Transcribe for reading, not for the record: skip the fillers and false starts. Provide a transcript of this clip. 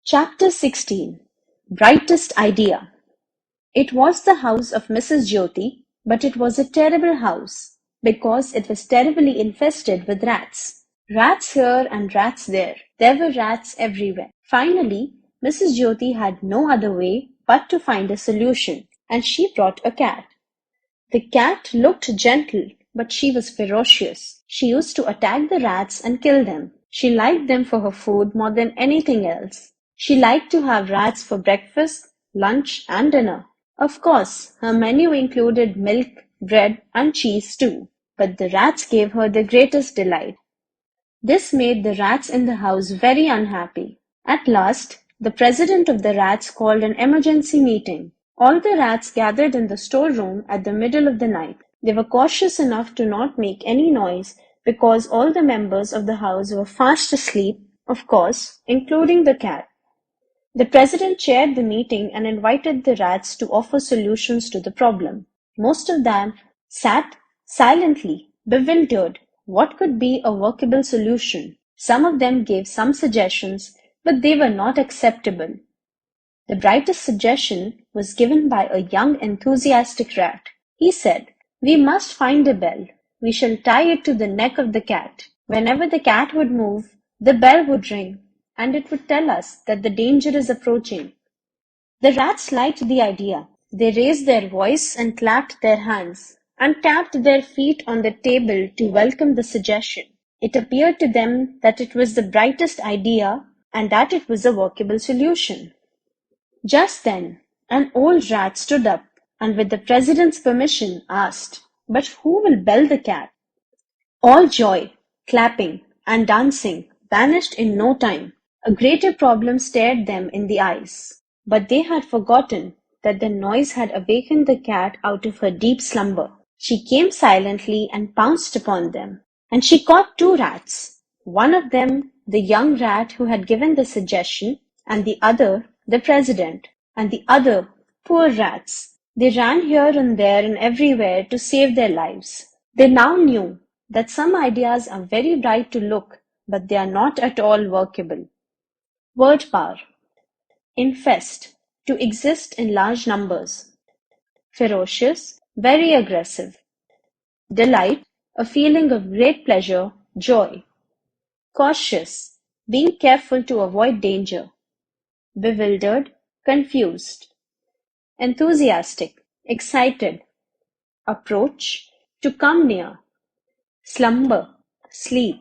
Chapter 16 Brightest Idea. It was the house of Mrs. Jyoti, but it was a terrible house because it was terribly infested with rats. Rats here and rats there. There were rats everywhere. Finally, Mrs. Jyoti had no other way but to find a solution, and she brought a cat. The cat looked gentle, but she was ferocious. She used to attack the rats and kill them. She liked them for her food more than anything else. She liked to have rats for breakfast, lunch, and dinner. Of course, her menu included milk, bread, and cheese too. But the rats gave her the greatest delight. This made the rats in the house very unhappy. At last, the president of the rats called an emergency meeting. All the rats gathered in the storeroom at the middle of the night. They were cautious enough to not make any noise because all the members of the house were fast asleep, of course, including the cat. The president chaired the meeting and invited the rats to offer solutions to the problem. Most of them sat silently, bewildered. What could be a workable solution? Some of them gave some suggestions, but they were not acceptable. The brightest suggestion was given by a young, enthusiastic rat. He said, "We must find a bell. We shall tie it to the neck of the cat. Whenever the cat would move, the bell would ring, and it would tell us that the danger is approaching." The rats liked the idea. They raised their voice and clapped their hands and tapped their feet on the table to welcome the suggestion. It appeared to them that it was the brightest idea and that it was a workable solution. Just then, an old rat stood up and with the president's permission asked, "But who will bell the cat?" All joy, clapping, and dancing vanished in no time. A greater problem stared them in the eyes. But they had forgotten that the noise had awakened the cat out of her deep slumber. She came silently and pounced upon them. And she caught two rats. One of them, the young rat who had given the suggestion, and the other, the president, and the other, poor rats. They ran here and there and everywhere to save their lives. They now knew that some ideas are very bright to look, but they are not at all workable. Word power. Infest, to exist in large numbers. Ferocious, very aggressive. Delight, a feeling of great pleasure, joy. Cautious, being careful to avoid danger. Bewildered, confused. Enthusiastic, excited. Approach, to come near. Slumber, sleep.